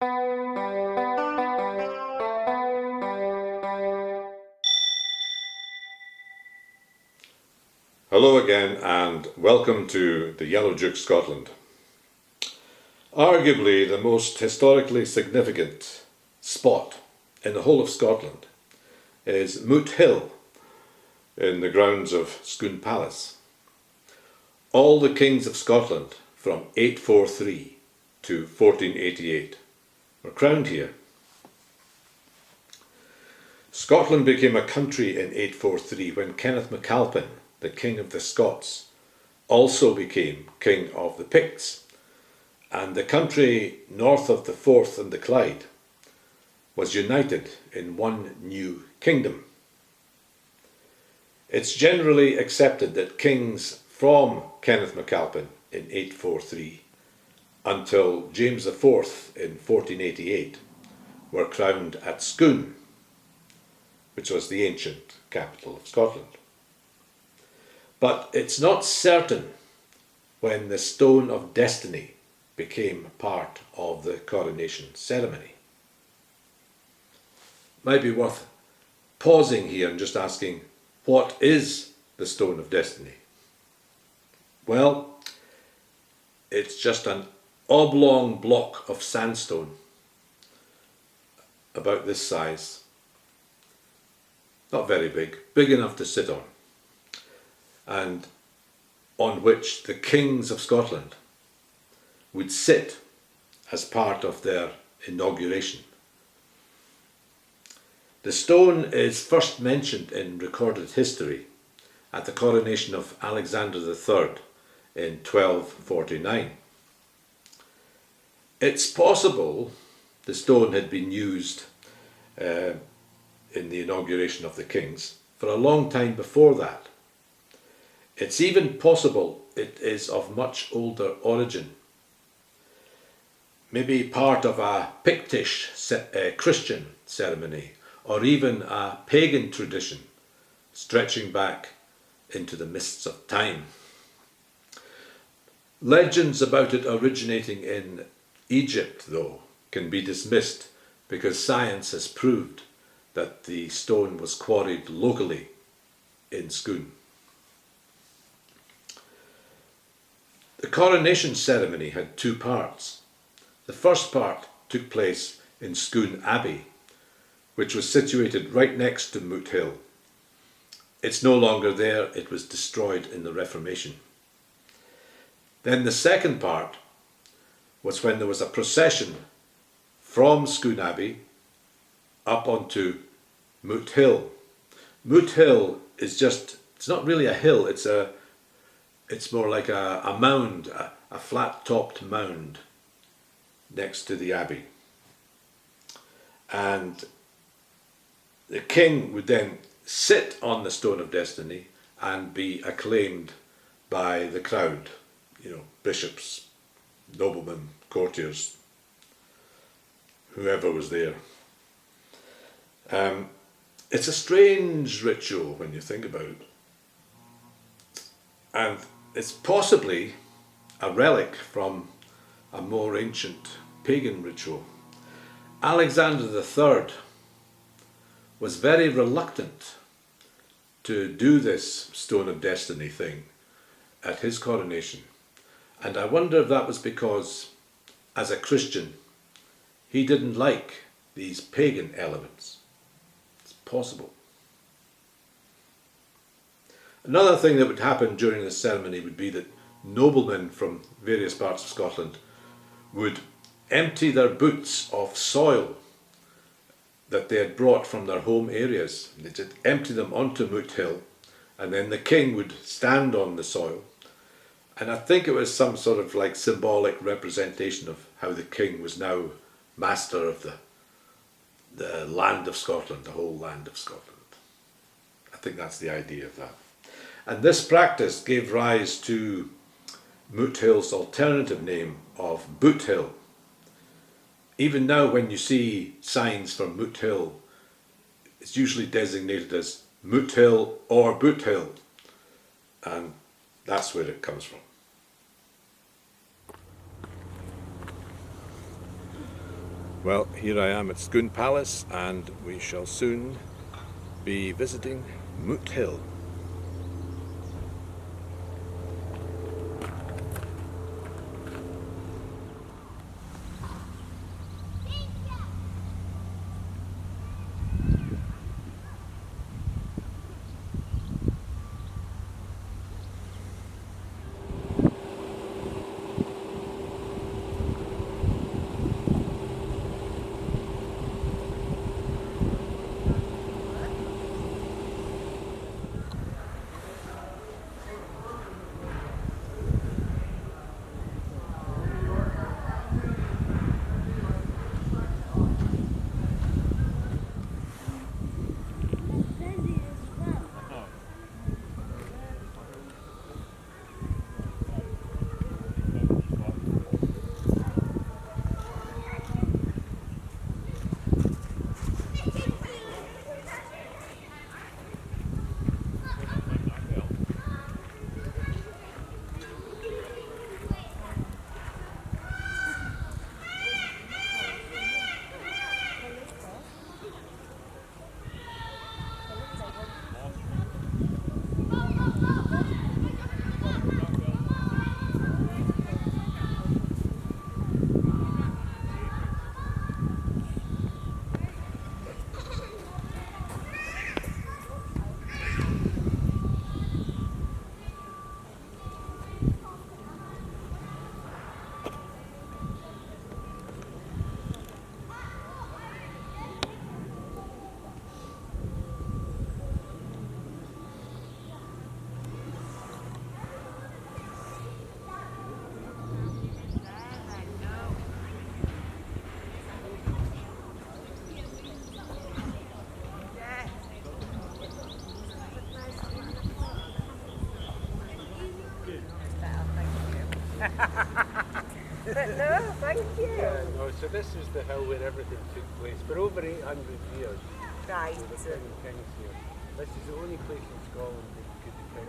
Hello again and welcome to the Yellow Duke Scotland. Arguably the most historically significant spot in the whole of Scotland is Moot Hill in the grounds of Scone Palace. All the kings of Scotland from 843 to 1488 were crowned here. Scotland became a country in 843 when Kenneth MacAlpin, the King of the Scots, also became King of the Picts, and the country north of the Forth and the Clyde was united in one new kingdom. It's generally accepted that kings from Kenneth MacAlpin in 843 until James IV in 1488 were crowned at Scone, which was the ancient capital of Scotland. But it's not certain when the Stone of Destiny became part of the coronation ceremony. Might be worth pausing here and just asking, what is the Stone of Destiny? Well, it's just an oblong block of sandstone about this size, not very big, big enough to sit on, and on which the kings of Scotland would sit as part of their inauguration. The stone is first mentioned in recorded history at the coronation of Alexander III in 1249. It's possible the stone had been used in the inauguration of the kings for a long time before that. It's even possible it is of much older origin, maybe part of a Pictish Christian ceremony, or even a pagan tradition stretching back into the mists of time. Legends about it originating in Egypt, though, can be dismissed because science has proved that the stone was quarried locally in Scone. The coronation ceremony had two parts. The first part took place in Scone Abbey, which was situated right next to Moot Hill. It's no longer there, it was destroyed in the Reformation. Then the second part was when there was a procession from Scone Abbey up onto Moot Hill. Moot Hill is it's not really a hill, it's more like a mound, a flat-topped mound next to the abbey. And the king would then sit on the Stone of Destiny and be acclaimed by the crowd, bishops, noblemen, courtiers, whoever was there. It's a strange ritual when you think about it. And it's possibly a relic from a more ancient pagan ritual. Alexander III was very reluctant to do this Stone of Destiny thing at his coronation. And I wonder if that was because, as a Christian, he didn't like these pagan elements. It's possible. Another thing that would happen during this ceremony would be that noblemen from various parts of Scotland would empty their boots of soil that they had brought from their home areas. They'd just empty them onto Moot Hill, and then the king would stand on the soil. And I think it was some sort of like symbolic representation of how the king was now master of the land of Scotland, the whole land of Scotland. I think that's the idea of that. And this practice gave rise to Moot Hill's alternative name of Boot Hill. Even now when you see signs for Moot Hill, it's usually designated as Moot Hill or Boot Hill, and that's where it comes from. Well, here I am at Scone Palace, and we shall soon be visiting Moot Hill. But no, thank you. Yeah, no, so this is the hill where everything took place for over 800 years. Right. So the king and kings here. This is the only place in Scotland that could be king.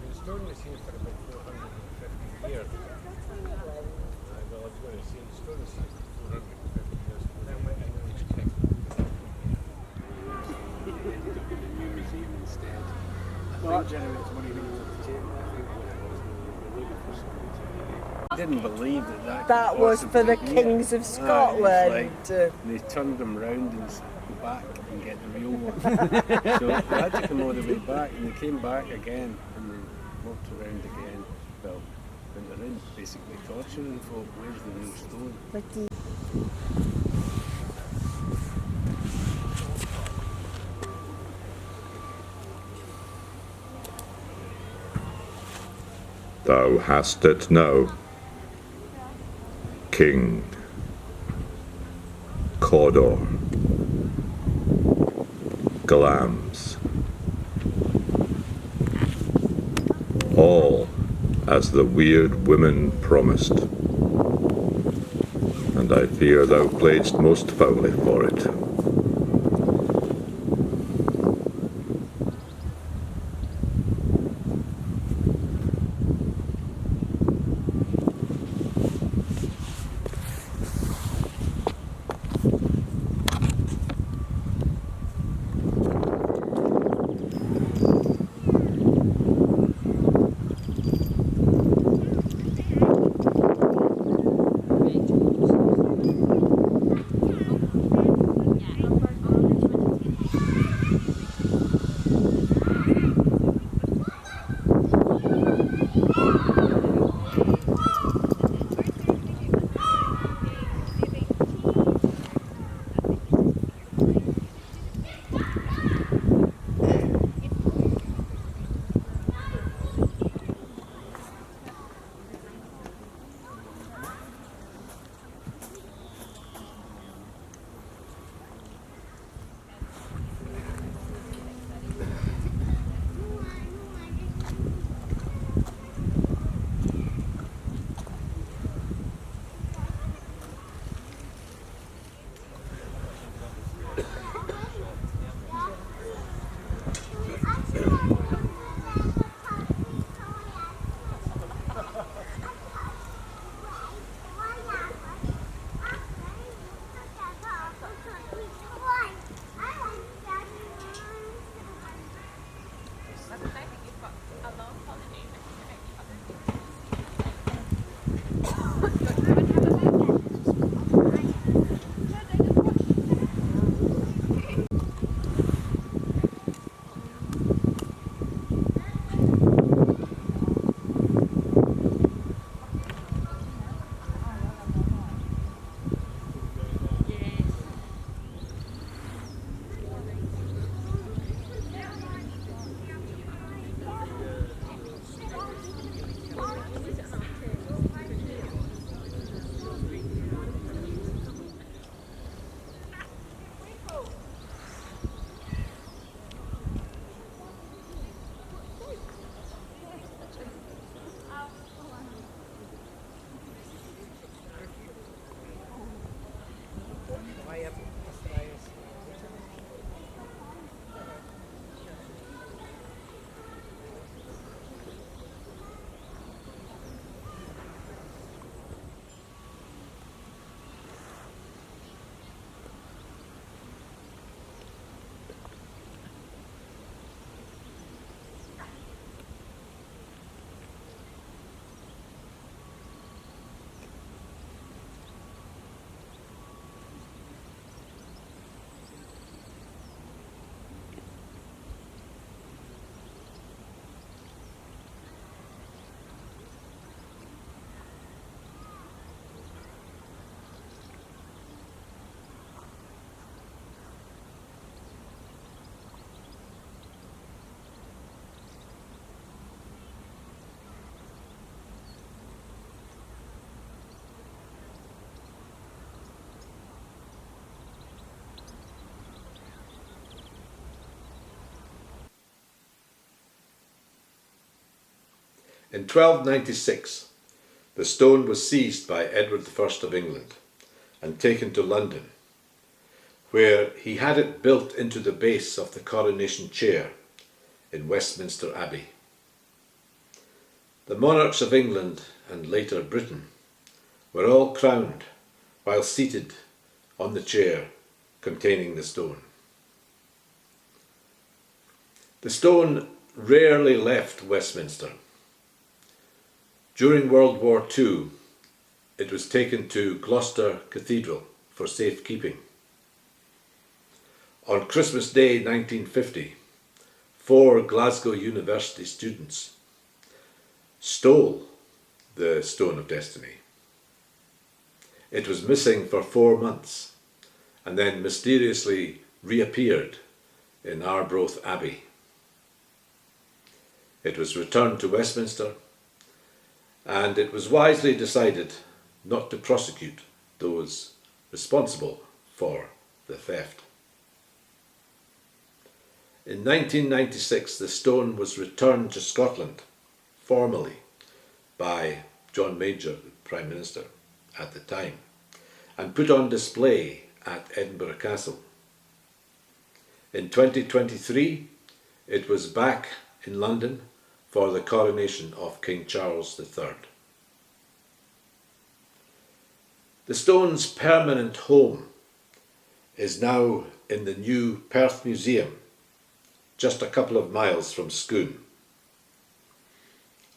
The stone was here for about 450 years. Well, I was going to say the stone was here for 450 years. Then went into the king. The new museum instead. I think generates money to the table. I think what it was, they were looking for something to I didn't believe that was for the kings of Scotland. They turned them round and go back and get the real one. So they had to come all the way back, and they came back again, and they walked around again. Well, when they're in, basically torturing folk. Where's the real stone? Thou hast it now, King Cawdor, Glamis, all as the weird women promised, and I fear thou playedst most foully for it. In 1296, the stone was seized by Edward I of England and taken to London, where he had it built into the base of the coronation chair in Westminster Abbey. The monarchs of England and later Britain were all crowned while seated on the chair containing the stone. The stone rarely left Westminster. During World War II, it was taken to Gloucester Cathedral for safekeeping. On Christmas Day 1950, 4 Glasgow University students stole the Stone of Destiny. It was missing for 4 months and then mysteriously reappeared in Arbroath Abbey. It was returned to Westminster, and it was wisely decided not to prosecute those responsible for the theft. In 1996, the stone was returned to Scotland formally by John Major, the Prime Minister at the time, and put on display at Edinburgh Castle. In 2023, it was back in London for the coronation of King Charles III. The stone's permanent home is now in the new Perth Museum, just a couple of miles from Scone.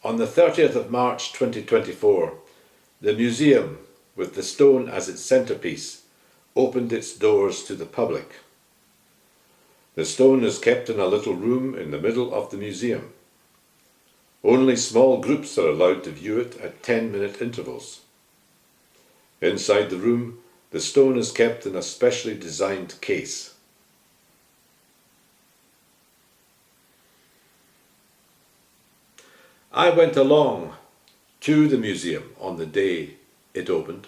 On the 30th of March 2024, the museum, with the stone as its centrepiece, opened its doors to the public. The stone is kept in a little room in the middle of the museum. Only small groups are allowed to view it at 10-minute intervals. Inside the room, the stone is kept in a specially designed case. I went along to the museum on the day it opened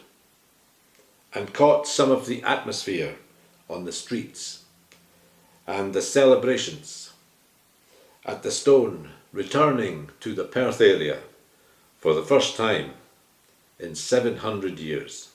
and caught some of the atmosphere on the streets and the celebrations at the stone returning to the Perth area for the first time in 700 years.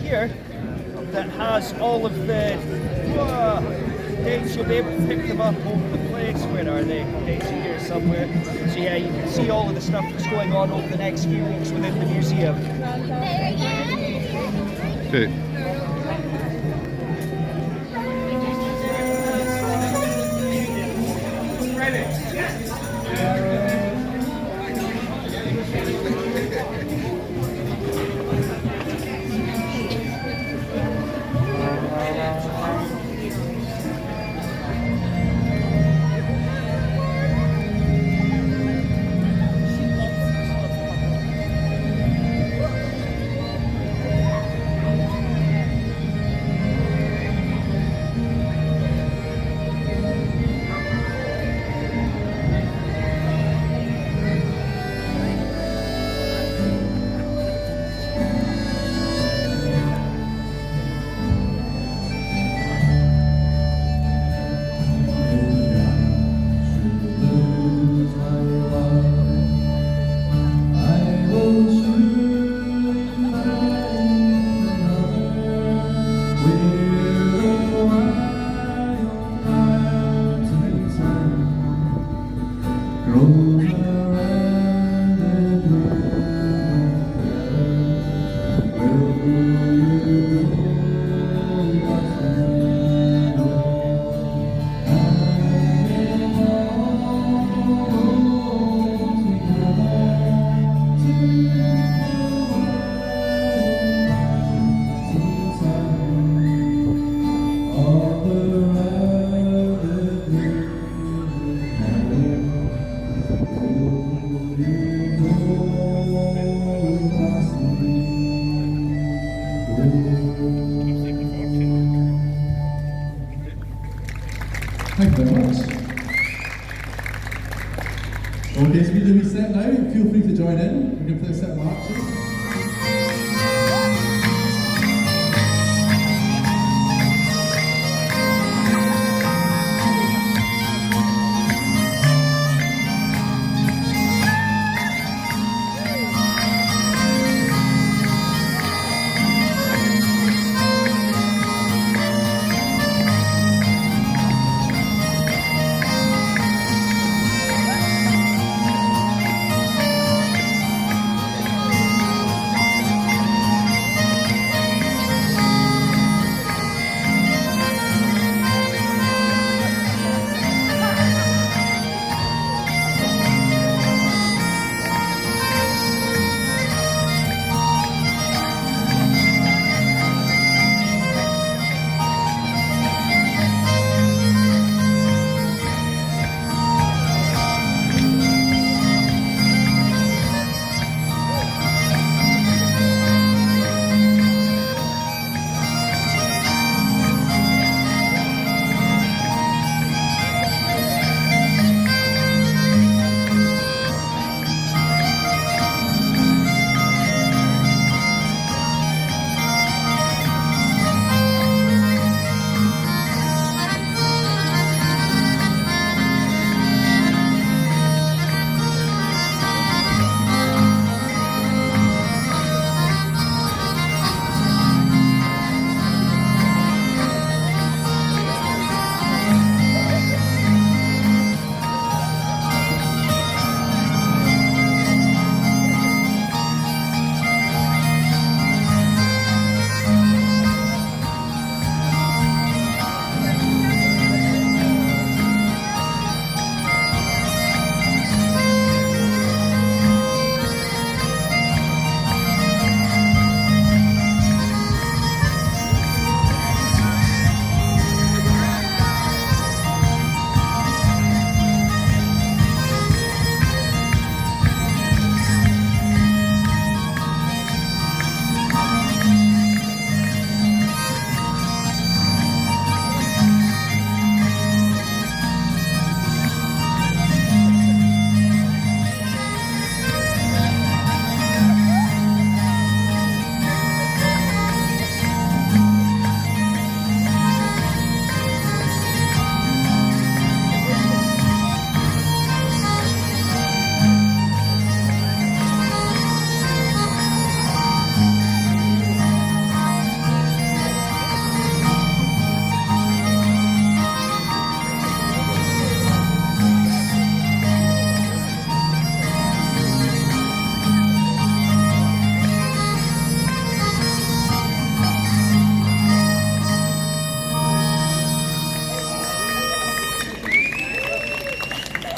Here that has all of the dates. You'll be able to pick them up over the place. Where are they? Dates are here somewhere. So yeah, you can see all of the stuff that's going on over the next few weeks within the museum. Okay. Thank you very much. Okay, so we do a set now. Feel free to join in. We can play a set of marches.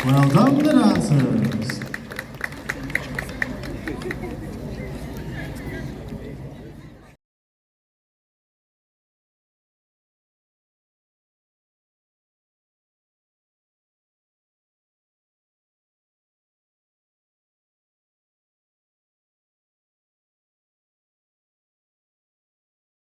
Well done, the dancers.